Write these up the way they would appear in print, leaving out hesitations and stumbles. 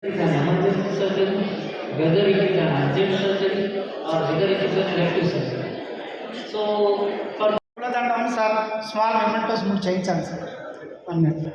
It is an emergency surgery, whether it is an urgent surgery or whether it is an elective surgery. So, for sir small mementos మూడు చేయించాను sir 1 minute.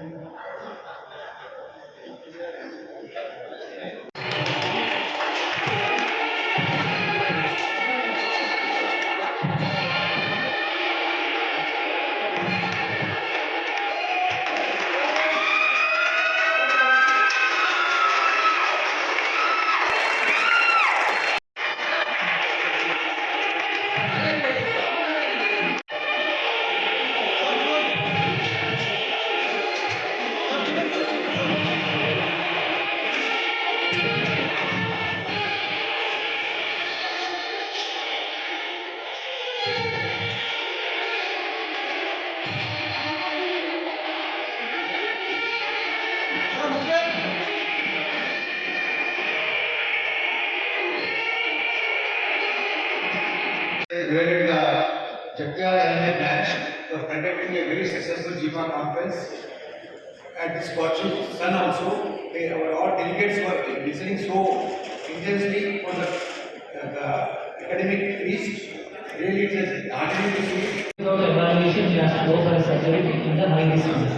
Evaluated Chakia and branch for conducting a very successful GMA conference. At this fortune sun also, all delegates were listening so intensely on the academic feast. Really, it is heartening to see. without evaluation, he has to go for a surgery in the high disease.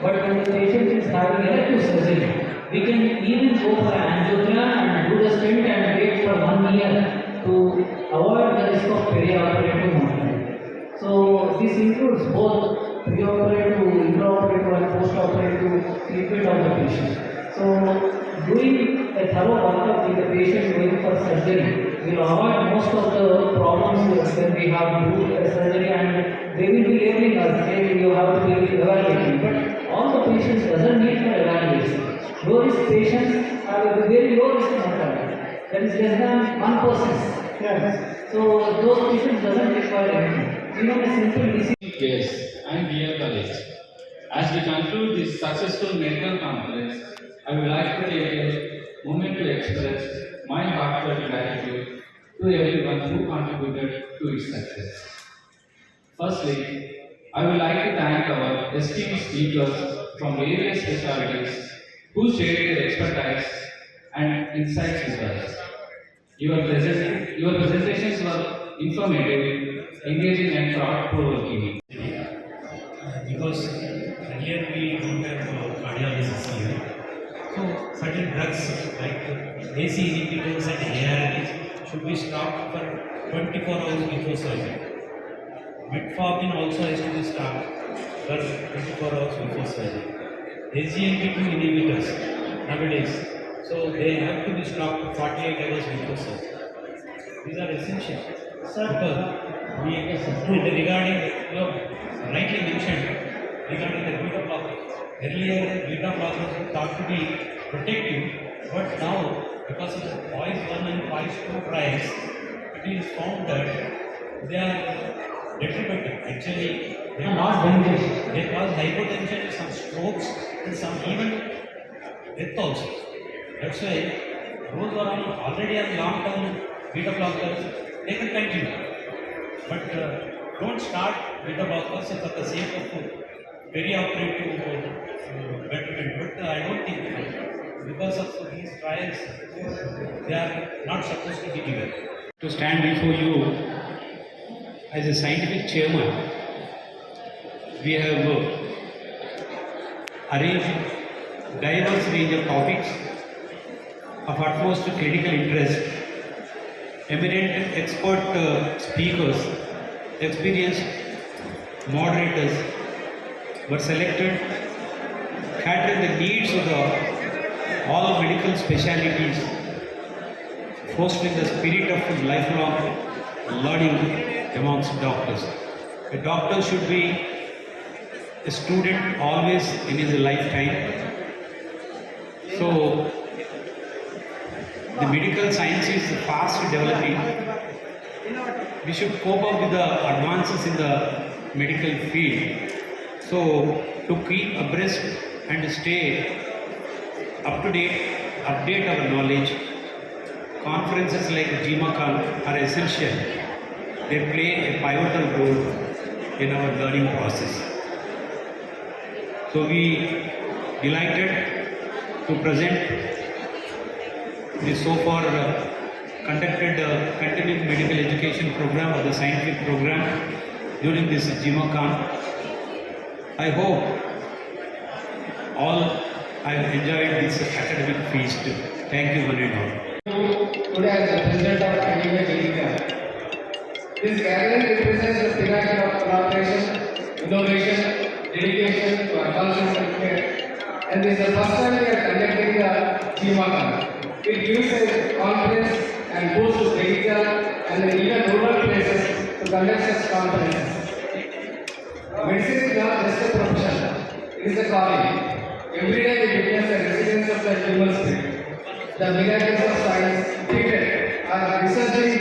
But when the patient is having elective surgery, we can even go for an angiogram and do the stent and wait for 1 year to avoid the risk of perioperative mortality. So this includes both preoperative, intraoperative and postoperative treatment of the patient. So doing a thorough workup with the patient going for surgery will avoid most of the problems when we have to do a surgery, and they will be labeling us, hey, you have to be evaluated. But all the patients doesn't need for evaluation. Low risk patients have a very low risk mortality. That is less than 1%. Yes. So those patients doesn't require anything. Even a simple disease. Yes, and dear colleagues, as we conclude this successful medical conference, I would like to take a moment to express my heartfelt gratitude to everyone who contributed to its success. Firstly, I would like to thank our esteemed speakers from various specialties who shared their expertise and insights with us. Your presentations were informative, engaging, and thought-provoking. Because here we don't have cardiologists here. So certain drugs like AC inhibitors and ARVs should be stopped for 24 hours before surgery. Metformin also has to be stopped for 24 hours before surgery. SGLT2 inhibitors nowadays, so they have to be stopped 48 hours before surgery. These are essential. Because regarding, you have rightly mentioned regarding the beta blockers. Earlier, beta blockers were thought to be protective, but now, because of the POISE 1 and POISE 2 trials, it is found that they are detrimental. Actually, they cause hypotension, some strokes, and some even death also. That's why those who are already on long-term beta blockers, they can continue. But don't start beta blockers for the sake of perioperative betterment. But I don't think because of these trials, they are not supposed to be given. To stand before you as a scientific chairman, we have arranged diverse range of topics of utmost critical interest. Eminent expert speakers, experienced moderators were selected, catering the needs of all medical specialties, fostering the spirit of lifelong learning amongst doctors. A doctor should be a student always in his lifetime. So, the medical science is fast developing. We should cope up with the advances in the medical field. So, to keep abreast and stay up to date, update our knowledge, conferences like GMACon are essential. They play a pivotal role in our learning process. So we delighted to present the so far conducted continuing medical education program or the scientific program during this GMACon. I hope all have enjoyed this academic feast. Thank you very much. Today as the president of Academia Jalika. This gathering represents the pinnacle of collaboration, innovation, dedication to advancing healthcare, and this is the first time we are conducting the GMACon. It gives us confidence and boosts Jalika and even rural places to conduct such conferences. Medicine is not just a profession, it is a calling. Every day we witness the resilience of the human spirit. The miracles of science treated are researching,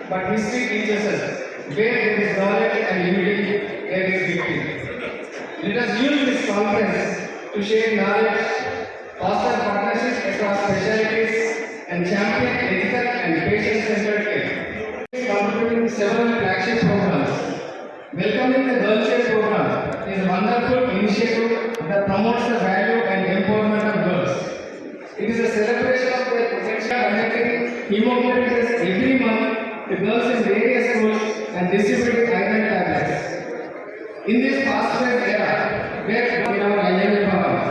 but history teaches us where there is knowledge and unity, there is victory. Let us use this conference to share knowledge, foster partnerships across specialties, and champion ethical and patient-centered care. Contributing several flagship programs. Welcoming the Girl Child program is a wonderful initiative that promotes the value and empowerment of girls. It is a celebration of their potential, conducting hemoglobin tests every month to girls in various schools and distributing iron tablets. In this fast-paced era, where in our IMA power,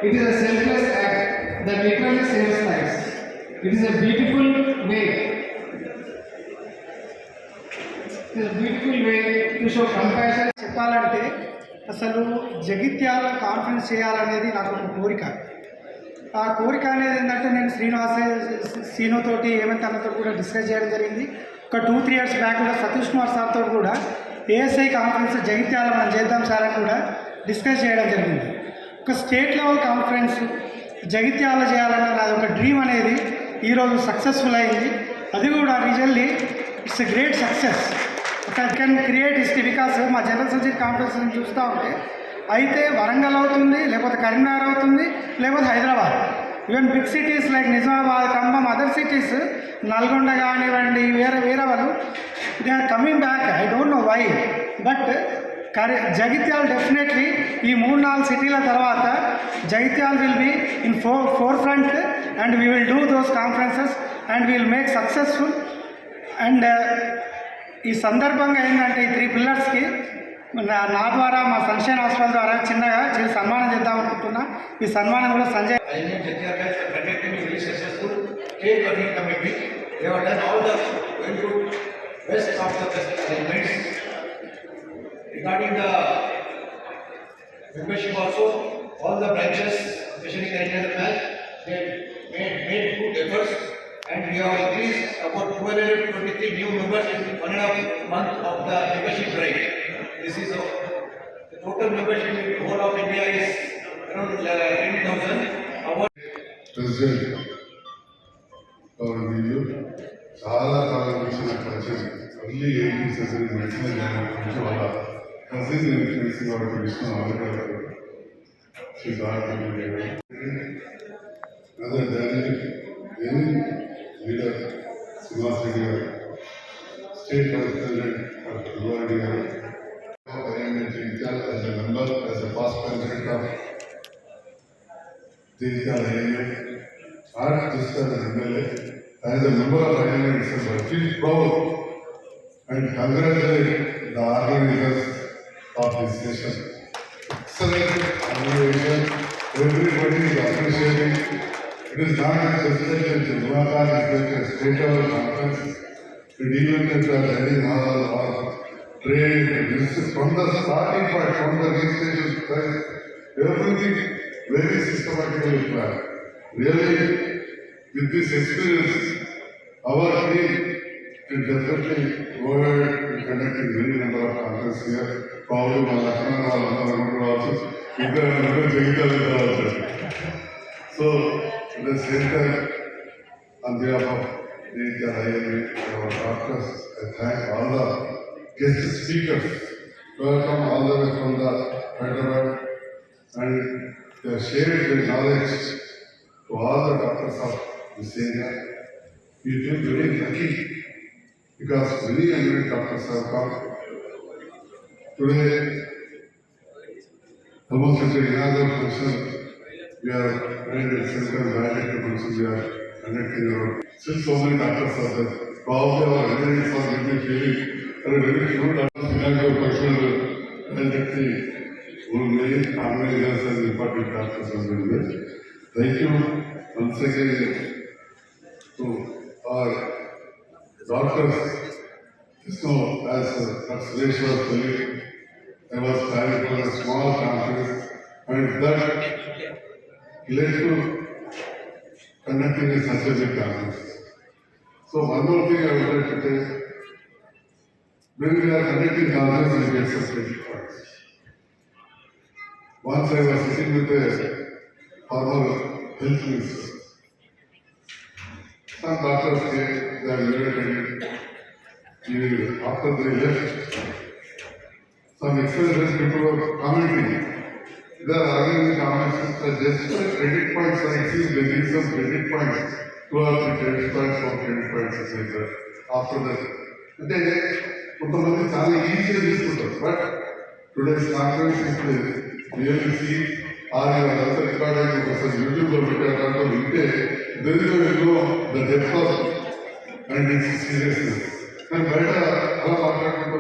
it is a selfless act that literally saves lives. It is a beautiful way. It is a beautiful way to show compassion. చెప్పాలంటే అసలు Jagtial conference చేయాలనేది నాకు ఒక కోరిక. ఆ కోరిక అనేది ఏంటంటే నేను సీనుతోటి ఏమంటే అన్నతో కూడా డిస్కస్ చేయడం జరిగింది. ఒక 2-3 years బ్యాక్ కూడా సతీష్ కుమార్ సార్తో కూడా ఏఎస్ఐ కాన్ఫరెన్స్ జగిత్యాల మనం చేద్దాం సార్ అని కూడా డిస్కస్ చేయడం జరిగింది. ఒక స్టేట్ లెవెల్ కాన్ఫరెన్స్ జగిత్యాల చేయాలన్న నాది ఒక డ్రీమ్ అనేది ఈరోజు సక్సెస్ఫుల్ అయింది. అది కూడా రిజల్ట్లీ it's a great success. Can create history because మా జనరల్ సర్జరీ కాన్ఫరెన్స్ చూస్తూ ఉంటే అయితే వరంగల్ అవుతుంది, లేకపోతే కరీంనగర్ అవుతుంది, లేకపోతే Hyderabad. Even big cities like Nizamabad, Khammam, other cities, Nalgonda కానివ్వండి, వేరే వాళ్ళు they are coming back. I don't know why, but Jagtial definitely ఈ 3-4 సిటీల తర్వాత Jagtial will be in forefront and we will do those conferences and we will make successful. And ఈ సందర్భంగా ఏంటంటే ఈ 3 పిల్లర్స్కి నా ద్వారా మా సన్షైన్ హాస్పిటల్ ద్వారా చిన్నగా సన్మానం చేద్దాం అనుకుంటున్నా. ఈ సన్మానం కూడా Sanjay conducting a very successful trade working committee. They have done all the very good best of the best arrangements. Regarding the membership also, all the branches, especially the Indian branch, they made good efforts, and we have increased about 223 new members in 1.5 month of the membership drive. This is the total membership in the whole of India is around 10,000. President వీళ్ళు చాలా కాలం నుంచి నాకు పరిచయం. Only 18 surgery medicine నుంచి వాళ్ళ cousin తెలిసి వాళ్ళకి Vishnu America అదే దాని లీడర్ శ్రీనివాస్ రెడ్డి గారు, స్టేట్ వైస్ ప్రెసిడెంట్ డాక్టర్ దుర్వారెడ్డి గారు, as a member, as a past president of Jalika IMA, not just as an MLA, as a member of IMA itself, I feel proud and congratulate the organizers of this session. Excellent organization, everybody is appreciating. It is not just like a Jalika, it is like a state level conference. It even if you are heading all trade, this is from the starting point, from the registration price, everything very systematically planned. Really, with this experience, our team will definitely go ahead and conducting many number of conferences here. Probably my Lakshman also, so at the same time, on behalf of Jalika IMA and our doctors, I thank all the guest speakers. Welcome all the way from the Hyderabad, and they have shared their knowledge to all the doctors of this area. We feel very lucky because many eminent doctors have come. Today, almost at another function, we are very central value function. We are conducting your still so many doctors are there. Probably our residents are maybe feeling very few doctors behind your personal identity will make organizers as important doctors as well. Thank you once again to our doctors. So as Dr. Suresh was telling, I was planning for a small conference and that led to conducting a such a big conference. So one more thing I would like to say, when we are conducting conference, we get some credit points. Once I was sitting with a former health minister. Some doctors came, they are irritated. After they left, some experienced people were commenting. They are arguing the comments that just credit points, I see they need some credit points. 2 or 3 credit points for credit points, etc. After that, they కొంతమంది చాలా ఈజీగా తీసుకుంటారు. But today's conference ఇప్పుడు really see also record అయ్యి ఒకసారి యూట్యూబ్లో పెట్టారు వింటే దెరిలో the depth of and it's seriousness. కానీ బయట అలా మాట్లాడుకుంటూ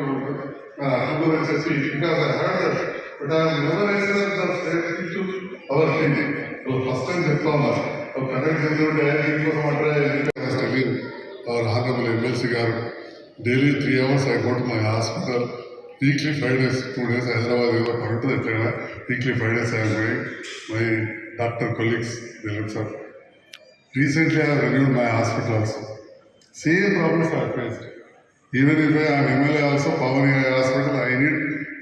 అర్థం చెప్పి ఇంకా but I never our thinking. First time చెప్తా ఉన్నారు కనెక్ట్ చేస్తుంటే దీనికోసం అంటే our honorable MLC గారు daily 3 hours I go to my hospital. Weekly 5 days, 2 days Hyderabad is a weekly 5 days I am going. My doctor colleagues, they look up. Recently I have reviewed my hospital also. Same problems are faced. Even if I am MLA also, Pavani hospital, I need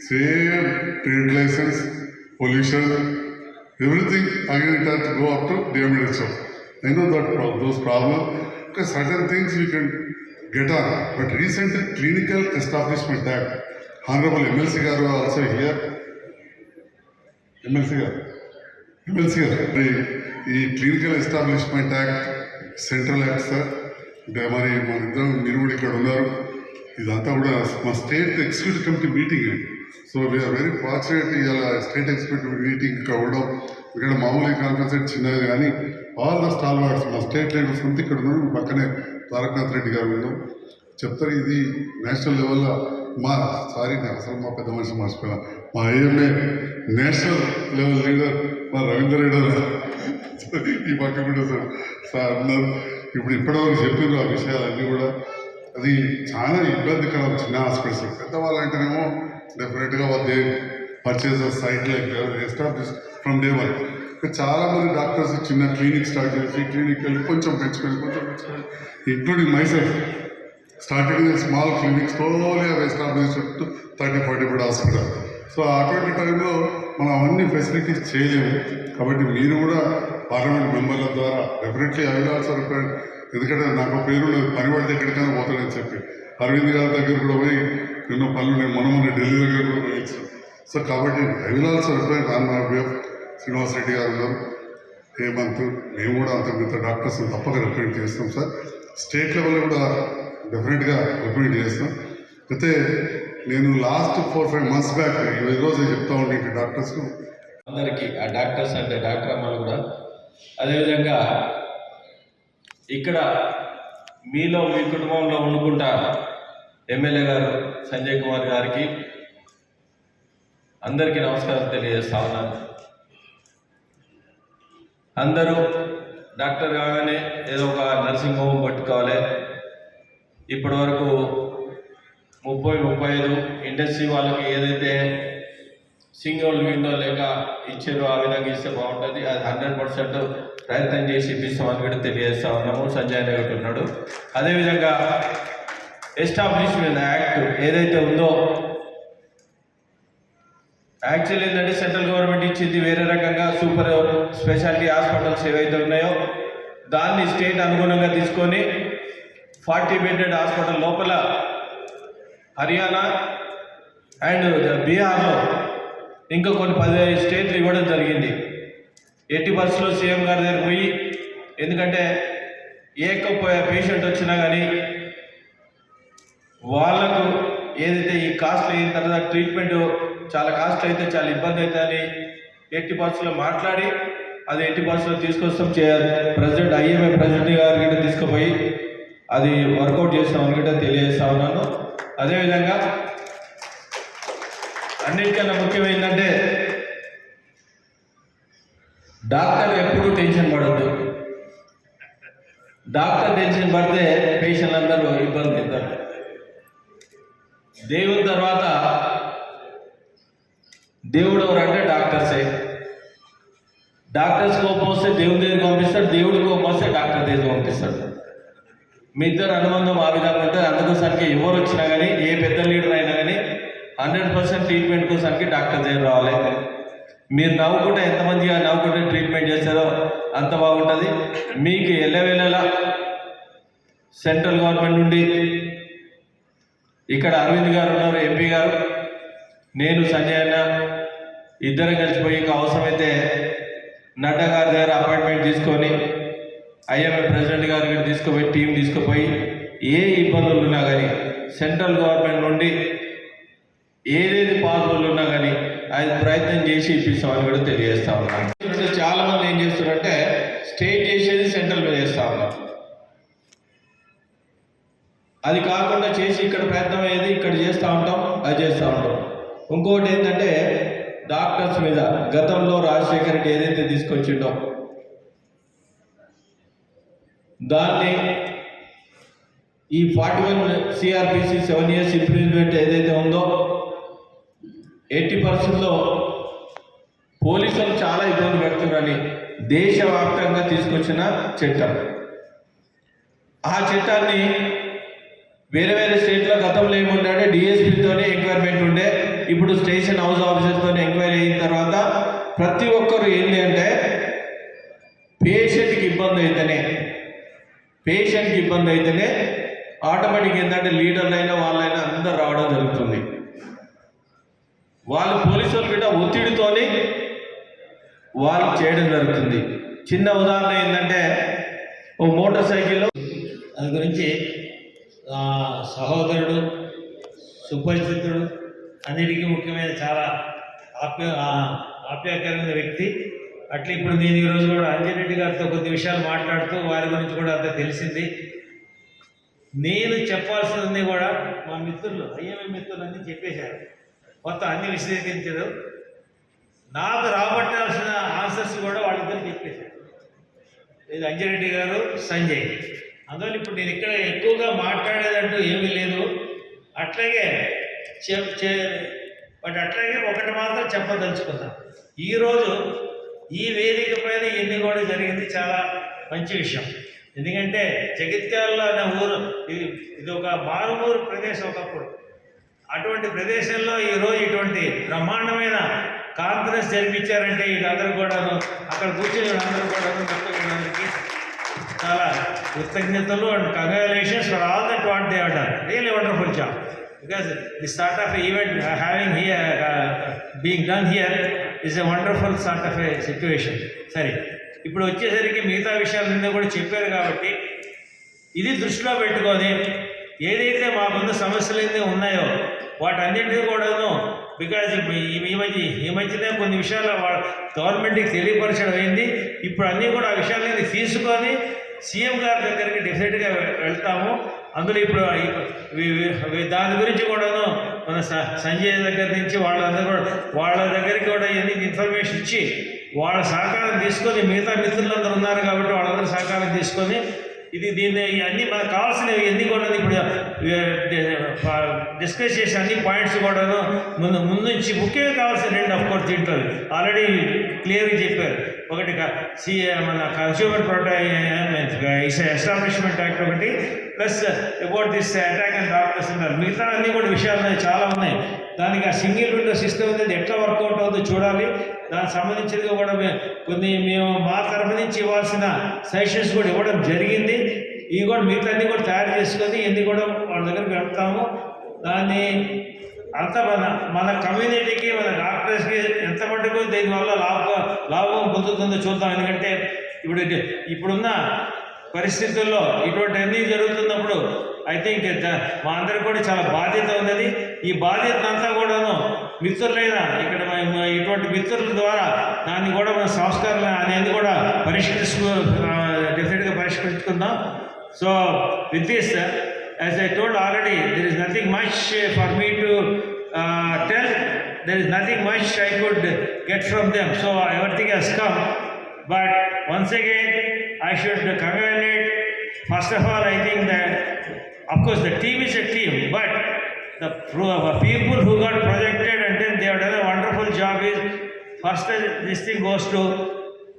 same trade license, pollution, everything. Again it has to go up to DMHO. I know that those problems, because certain things we can get on. But recent Clinical Establishment Act, Honorable MLC garu also here. MLC garu. The Clinical Establishment Act, Central Act, sir. మరి మన ఇద్దరం మీరు కూడా ఇక్కడ ఉన్నారు. ఇదంతా కూడా మా స్టేట్ ఎగ్జిక్యూటివ్ కమిటీ మీటింగ్ అండి. సో వీఆర్ వెరీ ఫార్చునేట్ ఇలా స్టేట్ ఎగ్జిక్యూటివ్ మీటింగ్ కావడం. ఇక్కడ మామూలు కాన్ఫరెన్స్ చిన్నది కానీ ఆల్ ద స్టాల్ వార్డ్స్ మా స్టేట్ లీడర్స్ అంతా ఇక్కడ ఉన్నారు. పక్కనే తారకనాథ్ రెడ్డి గారు ఉన్నారు. చెప్తారు ఇది నేషనల్ లెవెల్లో నేను అసలు మా పెద్ద మనిషి మర్చిపోయినా మా ఐఎంఏ నేషనల్ లెవెల్ లీడర్ మా రవీందర్ రెడ్డి ఈ పక్క కూడా సార్ అన్నారు. ఇప్పుడు ఇప్పటివరకు చెప్పిన ఆ విషయాలన్నీ కూడా అది చాలా ఇబ్బందికరం. చిన్న హాస్పిటల్స్ పెద్దవాళ్ళంటేనేమో డెఫినెట్గా వాళ్ళు purchase site like establish from day one. చాలామంది డాక్టర్స్ చిన్న క్లినిక్ స్టార్ట్ చేసి క్లినిక్ వెళ్ళి కొంచెం పెంచుకొని including myself starting small clinic slowly అవి ఎస్టాబ్లిష్ 30-40 బెడ్ హాస్పిటల్. సో అటువంటి టైంలో మనం అవన్నీ ఫెసిలిటీస్ చేయలేము. కాబట్టి మీరు కూడా పార్లమెంట్ మెంబర్ల ద్వారా definitely I will also represent. ఎందుకంటే నాకు పేరు పని పడితే ఎక్కడికైనా పోతాడని చెప్పి అరవింద్ గారి దగ్గర కూడా పోయి ఎన్నో పనులు నేను మొన్న ఢిల్లీ దగ్గర కూడా పోయించాను. సో కాబట్టి I will also represent on my behalf. Srinivas Reddy గారు ఉన్నారు, హేమంత్, మేము కూడా అంత మిగతా డాక్టర్స్ తప్పక రిప్రజెంట్ చేస్తాం సార్. స్టేట్ లెవెల్లో కూడా డెఫినెట్గా రిప్రజెంట్ చేస్తాం. అయితే నేను లాస్ట్ 4-5 months బ్యాక్ ఈరోజు చెప్తా ఉండే డాక్టర్స్కు అందరికీ ఆ డాక్టర్స్ అంటే డాక్టర్ అమ్మలు కూడా అదేవిధంగా ఇక్కడ మీలో మీ కుటుంబంలో వండుకుంటా ఎమ్మెల్యే గారు సంజయ్ కుమార్ గారికి అందరికీ నమస్కారం తెలియజేస్తా ఉన్నాను. అందరూ డాక్టర్ కాగానే ఏదో ఒక నర్సింగ్ హోమ్ పట్టుకోవాలి. ఇప్పటి వరకు 30-35 ఇండస్ట్రీ వాళ్ళకి ఏదైతే సింగిల్ విండో లేక ఇచ్చారో ఆ విధంగా ఇస్తే బాగుంటుంది. అది 100% ప్రయత్నం చేసి ఇప్పిస్తామని కూడా తెలియజేస్తా ఉన్నాము. సంజయ్ గారు ఉన్నాడు. అదేవిధంగా ఎస్టాబ్లిష్మెంట్ యాక్ట్ ఏదైతే ఉందో యాక్చువల్ ఏంటంటే సెంట్రల్ గవర్నమెంట్ ఇచ్చింది వేరే రకంగా సూపర్ స్పెషాలిటీ హాస్పిటల్స్ ఏవైతే ఉన్నాయో దాన్ని స్టేట్ అనుగుణంగా తీసుకొని 40 bedded హాస్పిటల్ లోపల హర్యానా అండ్ బీహార్లో ఇంకా కొన్ని 15 స్టేట్లు ఇవ్వడం జరిగింది. 80% సీఎం గారి దగ్గర పోయి, ఎందుకంటే ఏ పేషెంట్ వచ్చినా కానీ వాళ్ళకు ఏదైతే ఈ కాస్ట్ అయిన తర్వాత ట్రీట్మెంట్ చాలా కాస్ట్ అయితే చాలా ఇబ్బంది అవుతుందని 80% మాట్లాడి అది 80% తీసుకొస్తాం. ప్రెసిడెంట్ ఐఎంఏ ప్రెసిడెంట్ గారి గిట్ట తీసుకుపోయి అది వర్కౌట్ చేస్తామని గిట్ట తెలియజేస్తా ఉన్నాను. అదేవిధంగా అన్నిటికన్నా ముఖ్యమైందంటే డాక్టర్ ఎప్పుడూ టెన్షన్ పడద్దు. డాక్టర్ టెన్షన్ పడితే పేషెంట్లు అందరూ ఇబ్బంది పడతారు. దేవుని తర్వాత దేవుడు ఎవరంటే డాక్టర్సే. డాక్టర్స్ కోపం వస్తే దేవుడి దగ్గరికి పంపిస్తాడు, దేవుడి కోపం వస్తే డాక్టర్ దగ్గరికి పంపిస్తాడు. మీ ఇద్దరు అనుబంధం ఆ విధంగా ఉంటుంది. అందుకోసానికి ఎవరు వచ్చినా కానీ, ఏ పెద్ద లీడర్ అయినా కానీ 100% ట్రీట్మెంట్ కోసానికి డాక్టర్ దగ్గర రావాలి. మీరు నవ్వుకుంటే ఎంతమందిగా నవ్వుకుంటే ట్రీట్మెంట్ చేస్తారో అంత బాగుంటుంది. మీకు ఎల్లవేళలా సెంట్రల్ గవర్నమెంట్ నుండి ఇక్కడ అరవింద్ గారు ఉన్నారు, ఎంపీ గారు, నేను సంజయ్ అన్న ఇద్దరం కలిసిపోయి అవసరమైతే నడ్డా గారి దగ్గర అపాయింట్మెంట్ తీసుకొని ఐఎంఏ ప్రెసిడెంట్ గారి దగ్గర తీసుకుపోయి టీం తీసుకుపోయి ఏ ఇబ్బందులు ఉన్నా కానీ సెంట్రల్ గవర్నమెంట్ నుండి ఏదేది పాసిబుల్ ఉన్నా కానీ అది ప్రయత్నం చేసి ఇప్పిస్తామని కూడా తెలియజేస్తా ఉన్నాను. చాలా మంది ఏం చేస్తున్నారంటే స్టేట్ చేసేది సెంట్రల్ మీద చేస్తా ఉన్నారు. అది కాకుండా చేసి ఇక్కడ ప్రయత్నం అయ్యేది ఇక్కడ చేస్తూ ఉంటాం, అది చేస్తూ ఉంటాం. ఇంకోటి ఏంటంటే డాక్టర్స్ మీద గతంలో రాజశేఖర రెడ్డి ఏదైతే తీసుకొచ్చిండో దాన్ని ఈ 41 CRPC 7 years ఇంప్రూవ్మెంట్ ఏదైతే ఉందో 80%లో పోలీసులు చాలా ఇబ్బంది పెడుతున్నారని దేశవ్యాప్తంగా తీసుకొచ్చిన చట్టం. ఆ చట్టాన్ని వేరే వేరే స్టేట్లో గతంలో ఏముండే డిఎస్పీతోనే ఎంక్వైర్మెంట్ ఉండే, ఇప్పుడు స్టేషన్ హౌస్ ఆఫీసర్తో ఎంక్వైరీ అయిన తర్వాత ప్రతి ఒక్కరు ఏంటి అంటే పేషెంట్కి ఇబ్బంది అయితేనే ఆటోమేటిక్ ఏంటంటే లీడర్లైనా వాళ్ళైనా అందరు రావడం జరుగుతుంది. వాళ్ళు పోలీసులు కూడా ఒత్తిడితోని వాళ్ళు చేయడం జరుగుతుంది. చిన్న ఉదాహరణ ఏంటంటే ఓ మోటార్ సైకిల్లో దాని గురించి సహోదరుడు, సుపరిచితుడు, అన్నిటికీ ముఖ్యమైన చాలా ఆప్యాయకరమైన వ్యక్తి. అట్లా ఇప్పుడు నేను ఈరోజు కూడా అంజన్ రెడ్డి గారితో కొద్ది విషయాలు మాట్లాడుతూ వారి గురించి కూడా అంత తెలిసింది. నేను చెప్పాల్సింది కూడా మా మిత్రులు ఐఎంఏ మిత్రులు అన్నీ చెప్పేశారు, మొత్తం అన్ని విశ్లేషించారు. నాకు రాబట్టాల్సిన ఆన్సర్స్ కూడా వాళ్ళిద్దరు చెప్పేశారు. ఇది అంజన్ రెడ్డి గారు, సంజయ్. అందువల్ల ఇప్పుడు నేను ఇక్కడ ఎక్కువగా మాట్లాడేదంటూ ఏమీ లేదు. అట్లాగే బట్ అట్లాగే ఒకటి మాత్రం చెప్పదలుచుకున్నాను. ఈరోజు ఈ వేదిక పైన ఎన్నికూడ జరిగింది చాలా మంచి విషయం. ఎందుకంటే జగిత్యాల అనే ఊరు ఇది ఒక మారుమూరు ప్రదేశం ఒకప్పుడు. అటువంటి ప్రదేశంలో ఈరోజు ఇటువంటి బ్రహ్మాండమైన కాన్ఫరెన్స్ జరిపించారంటే వీళ్ళందరూ కూడాను అక్కడ కూర్చొని వీళ్ళందరూ కూడాను అందరికీ చాలా కృతజ్ఞతలు and congratulations for all that what they have done. Really wonderful job. Because this sort of event having here, being done here is a wonderful sort of a situation. సరే, ఇప్పుడు వచ్చేసరికి మిగతా విషయాలన్నీ కూడా చెప్పారు కాబట్టి ఇది దృష్టిలో పెట్టుకొని ఏదైతే మా ముందు సమస్యలు అయితే ఉన్నాయో వాటన్నింటినీ కూడాను బికాజ్ ఈ మధ్యనే కొన్ని విషయాలు గవర్నమెంట్కి తెలియపరచడం అయింది. ఇప్పుడు అన్నీ కూడా ఆ విషయాలన్నీ తీసుకొని సీఎం గారి దగ్గరికి డెఫినెట్గా వెళ్తాము. అందులో ఇప్పుడు దాని గురించి కూడాను మన సంజయ్ దగ్గర నుంచి వాళ్ళందరూ కూడా వాళ్ళ దగ్గరికి కూడా ఎన్ని ఇన్ఫర్మేషన్ ఇచ్చి వాళ్ళ సహకారం తీసుకొని మిగతా మిత్రులందరూ ఉన్నారు కాబట్టి వాళ్ళందరూ సహకారం తీసుకొని దీన్ని అన్నీ మనకు కావాల్సినవి ఎన్ని కూడా ఇప్పుడు డిస్కస్ చేసే అన్ని పాయింట్స్ కూడాను ముందు నుంచి ముఖ్యంగా కావాల్సిన రెండు అఫ్కోర్స్ దీంట్లో ఆల్రెడీ క్లియర్గా చెప్పారు. ఒకటి మన కన్స్యూమర్ ప్రొటెక్షన్ ఎస్టాబ్లిష్మెంట్ యాక్ట్ ఒకటి, plus about this attack and doctors ఉన్నారు. మిగతా అన్నీ కూడా విషయాలు చాలా ఉన్నాయి. దానికి ఆ సింగిల్ విండో సిస్టమ్ అనేది ఎట్లా వర్కౌట్ అవుతుందో చూడాలి. దానికి సంబంధించినది కూడా కొన్ని మేము మా తరఫు నుంచి ఇవ్వాల్సిన సజెషన్స్ కూడా ఇవ్వడం జరిగింది. ఇవి కూడా మిగతా అన్నీ కూడా తయారు చేసుకొని ఇవన్నీ కూడా వాళ్ళ దగ్గరికి వెళ్తాము. దాన్ని అంతా మన కమ్యూనిటీకి మన డాక్టర్స్కి ఎంత మటుకు దీనివల్ల లాభం పొందుతుందో చూద్దాం. ఎందుకంటే ఇప్పుడున్న పరిస్థితుల్లో ఇటువంటి అన్నీ జరుగుతున్నప్పుడు ఐ థింక్ మా అందరికి కూడా చాలా బాధ్యత ఉన్నది. ఈ బాధ్యత అంతా కూడాను మిత్రులైన ఇక్కడ ఇటువంటి మిత్రుల ద్వారా దాన్ని కూడా మన సంస్కారం అనేది కూడా డెఫినెట్గా పరిష్కరించుకుందాం. So with this, as I told already, there is nothing much for me to tell. There is nothing much I could get from them. So everything has come. But once again, I should congratulate. First of all, I think that, of course, the team is a team, but the people who got projected and then they have done a wonderful job is, first this thing goes to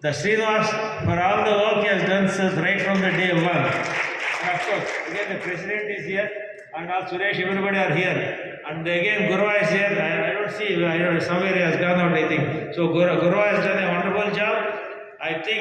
the Srinivas for all the work he has done right from the day one. And of course, again the president is here, and all Suresh, everybody are here. And again, Gurva is here. I don't see, somewhere he has gone out, I think. So Gurva has done a wonderful job. I think